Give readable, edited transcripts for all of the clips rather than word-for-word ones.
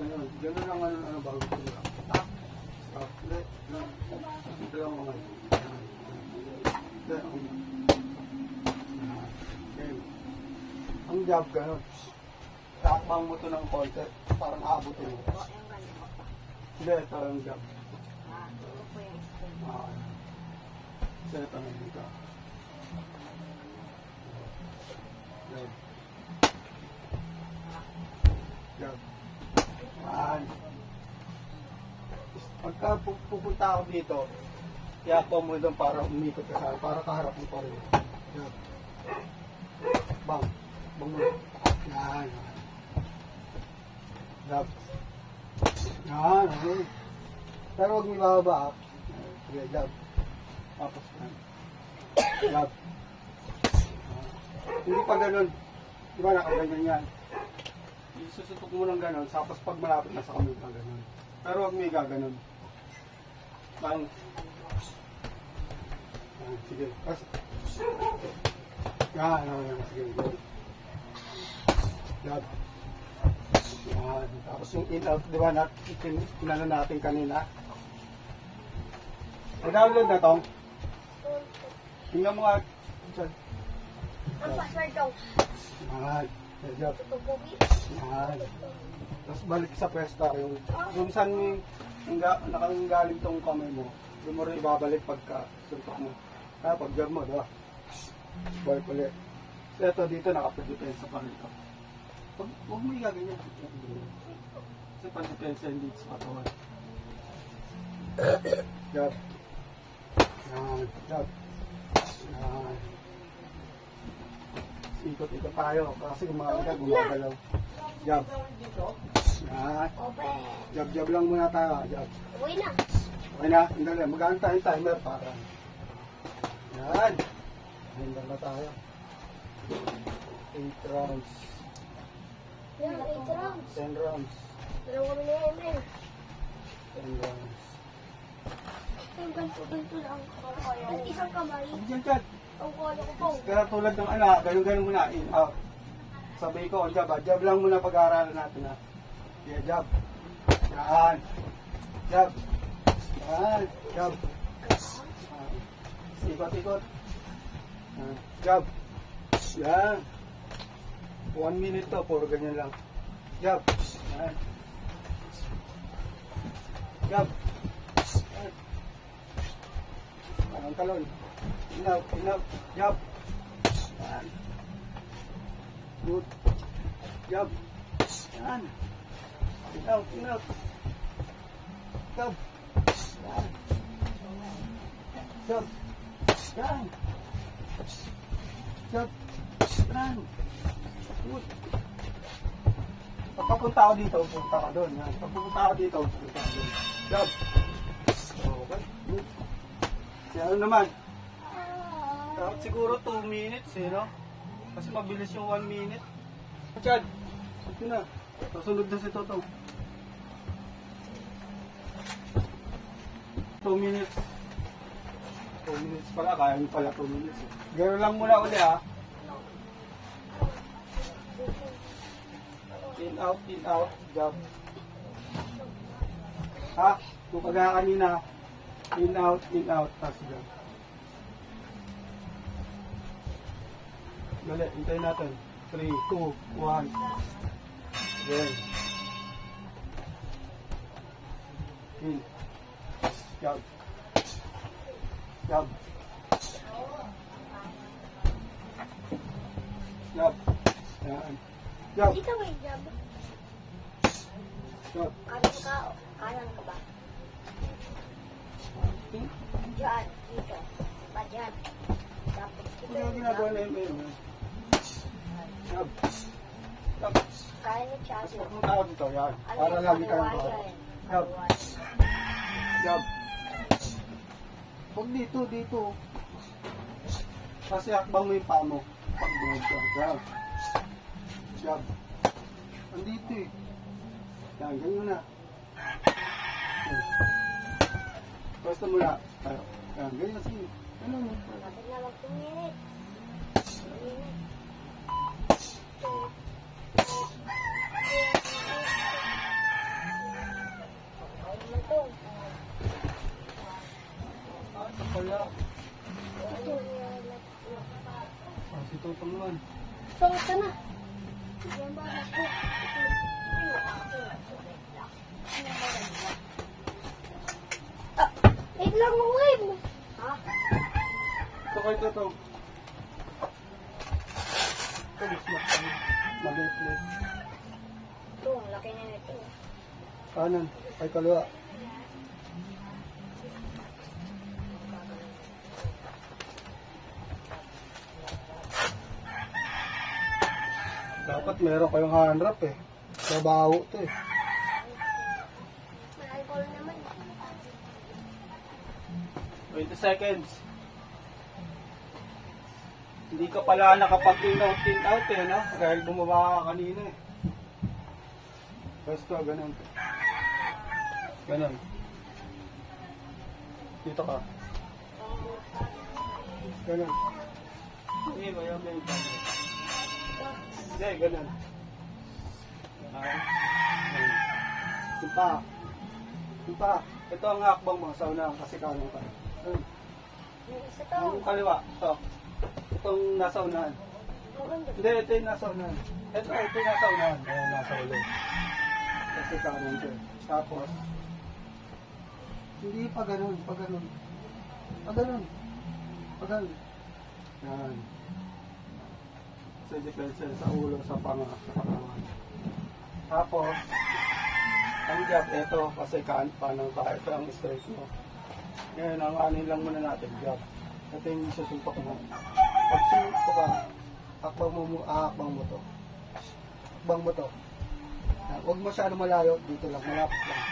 Ganun. Ganun lang ano bago tumula. Stop. Stop. Let. Ito lang mga. Okay. Ang jab ganun. Takbang mo ito ng konti. Parang aabutin mo. Hindi, ito ang jab. Ito ang dito. Jab. Jab. Pagka pupunta ako dito, iapa mo doon para umikot ka sa para kaharap mo pa rin. Jab. Bang. Bang mo. Yan. Jab. Yan. Okay. Pero huwag mo ibababa. Sige, jab. Tapos yan. Jab. Hindi pa ganun. Diba nakaganyan yan? Isusutok mo ng ganun. Tapos pag malapit na sa kamay ka ganun. Pero huwag mo igaganon. Bang. Sige. Yan. Sige. Jab. Yan. Tapos yung in-out, di ba, pinano natin kanina. I-download na tong. Tingnan mo nga. Ang password daw. Yan. Jab. Yan. Tapos balik sa pwesta yung saan nakanggaling tong kamay mo, doon mo rin ibabalik pagka suntok mo. Pag jab mo, diba? Balik ulit. So ito dito nakapadepensa pa rin ito. Huwag mo igaganyan. Kasi pandepensa hindi sa katawan. Jab. Yan. Jab. Yan. Ikot-ikot tayo kasi gumagalaw. Jab. Yan. Jab lang muna tayo. Jab. Uwi na. Okay na. Hindi. Mag-aantay yung timer para. Yan. Hindar na tayo. 8 rounds. Yan, 8 rounds. 10 rounds. Dalawang ml. 10 rounds. Yung ganito lang. Isang kamay. Diyan, Chad. Ang kala ko po. Kaya tulad ng ganun muna. In, out. Sabay ko, jab. Jab lang muna pag-aaralan natin. Yeah, jab. Yan. Jab. Yan. Jab. Ikot-ikot. Jab. Yan. 1 minute to, puro ganyan lang. Jab. Yan. Jab. Yan. Parang talon. Inaw. Jab. Yan. Good. Jab. Yan. Inaw. Jab. Yan. Jab. Yan. Jab. Yan. Good. Pag papunta ako dito, punta ka doon. Yan. Pag pupunta ako dito, punta ka doon. Jab. Okay. Good. Yan naman. Dapat siguro 2 minutes no? Kasi mabilis yung 1 minute. Chad, ito na. Kasunod na si Toto. 2 minutes. 2 minutes pala, kaya nyo pala 2 minutes. Gano'n lang muna uli In out, jab. Kung kagaya kanina, in out, tapos jab. Dali, hintayin natin. 3, 2, 1. Then. In. Jab. Jab. Jab. Yan. Jab. Dito may jab. Jab. Kanan ka ba? Diyan, dito. Ba dyan? Dapat dito. Ano yung ginagawa na yun? Jab. Jab. Kaya ni Chad. Mas magpunta ako dito, yan. Para lagi ka nito. Jab. Jab. Huwag dito. Kasi akbang mo yung paa mo. Pag bumag ka. Jab. Jab. Andito eh. Yan, ganyan na. Basta mula. Yan, ganyan na sige. Ano mo? Natin na mag 2 minutes. 2 minutes. Pangit ka na. Yan ba ako? Wait lang mo, Wim. Ha? Ito kayo ito. Ito, maliit. Ito, ang laki na nito. Kanan, ay kaliwa. Dapat meron kayong handrap eh. Trabaho ito eh. May alcohol naman. 20 seconds. Hindi ka pala nakapag-in out eh, no? Dahil bumaba ka kanina eh. Basta, ganun. Ganun. Dito ka. Ganun. Hindi, mayaw na yung tanong. Hindi, ganun. Timpa. Ito ang hakbang mo sa unang kasi kanong ka. Yung isa to. Yung kaliwa, ito. Itong nasa unahan. Hindi, ito yung nasa unahan. Ito yung nasa unahan. Ayan, nasa ulit. Kasi kanong ko. Tapos, hindi pa ganun. Yan. Sa depensa sa ulo, sa pangawan. Tapos, ang jab, ito, kasi panang ka, ito ang straight mo. Ngayon, ang anin lang muna natin, jab. Ito yung susuntok mo. Pag sumuntok ka, hakbang mo to. Hakbang mo to. Huwag masyado malayo, dito lang, malapit lang.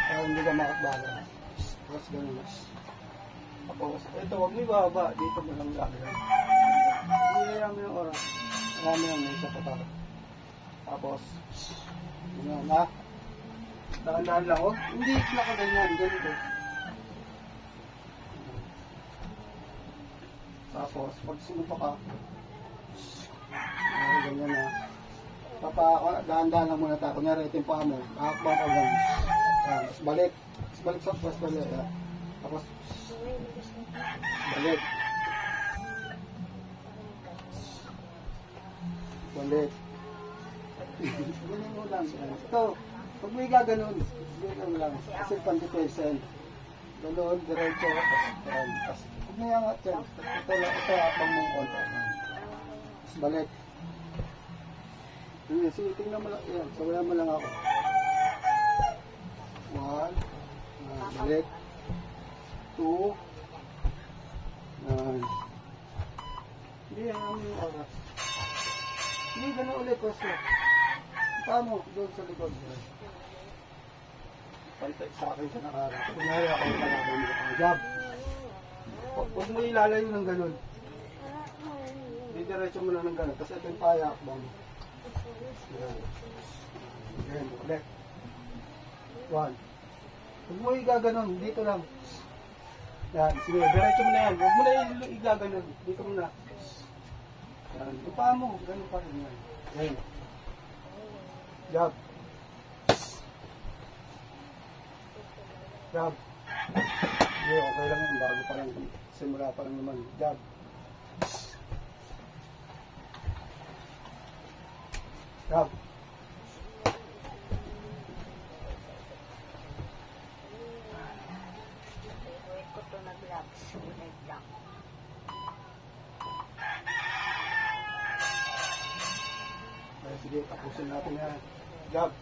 Para hindi ka makakbala. Tapos ganun. Tapos, ito, huwag mo ibaba, dito mo lang gagawin. Hindi mo yung oras. Marami yung may isa pa tayo. Tapos, yun na. Dahan-dahan lang, oh. Hindi na ka ganyan, ganito. Tapos, pag sumupa ka, ganyan na. Dahan-dahan lang muna tayo. Kunyari, ito yung paa mo. Kakakbang ka lang. Tapos balik. Tapos balik. Tapos, balik. Balik. Ganyan mo lang. Ito, pag may gaganon, ganyan lang. Kasi pan-depression. Ganon, diretso. Tapos, pag may angat yan. Ito, apang mong konta. Tapos balik. Sige, tingnan mo lang. Yan, sabayan mo lang ako. 1. Balik. 2. Hindi, ano yung oras. Hindi, gano'n ulit. Paano? Doon sa likod. Pantay sa akin sa nakarap. Kunyari ako yung kalaban mo. Jab. Huwag mo ilalayo ng gano'n. Didiretso mo na ng gano'n. Kasi ito yung payak mo. Yan. Ulit. 1. Huwag mo igaganon. Dito lang. Yan. Sige, diretso mo na yan. Huwag mo na igaganon. Dito mo na. Yan. Ipa mo. Ganun pa rin yan. Yan. Jab. Jab. Hindi, okay lang yan. Bago pa lang. Simula pa lang naman. Jab. Jab. Ko to nag-vlogs. Nag-vlog. Sige, tapusin natin yan. Jab.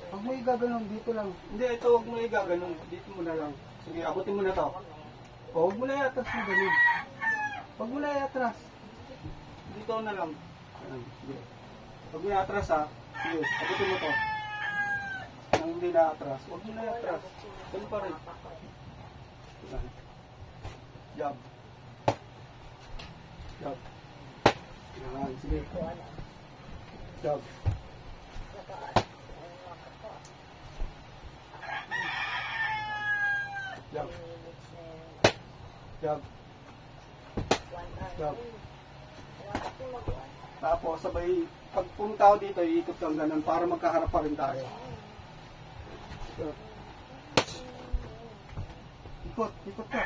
Huwag mo igaganon, dito lang. Hindi, ito huwag mo igaganon. Dito mo na lang. Sige, abutin mo na to. O, huwag mo na iatras mo ganun. Huwag mo na iatras. Dito na lang. Ayan, sige. Huwag mo iatras ha. Sige, abutin mo to. Nang hindi na atras. Huwag mo na iatras. Ganun pa rin. Ayan. Jab. Jab. Ayan, sige. Jab. Jab. Jab. Jab. Tapos sabay, pag punta ko dito, iikot kang ganun para magkaharap pa rin tayo. Ikot ka.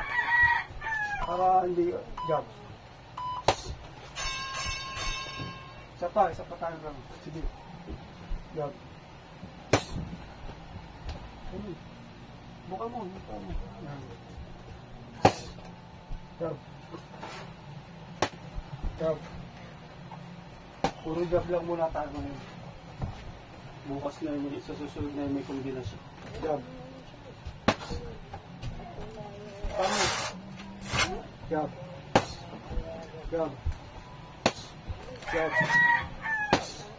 Para hindi, jab. Isa pa tayo lang. Sige. Jab. Buka mo. Yan. Jab. Jab. Puro jab lang muna tayo ngayon. Bukas na yung sa susunod na yung may kombinasyon. Jab. Tama. Jab. Jab. Jab.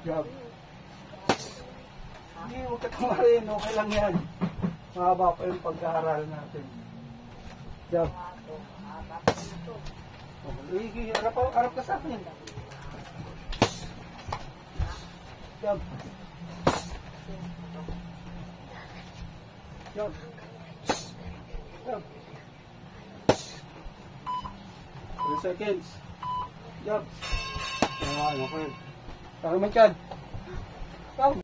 Jab. Hindi, huwag ka tumarin. Okay lang yan. Mahaba pa yung pag-aaral natin. Jab. Okay. Harap ka sa akin. Jab. Jab. Jab. 3 seconds. Jab. Okay. Tara man, Chad. Go.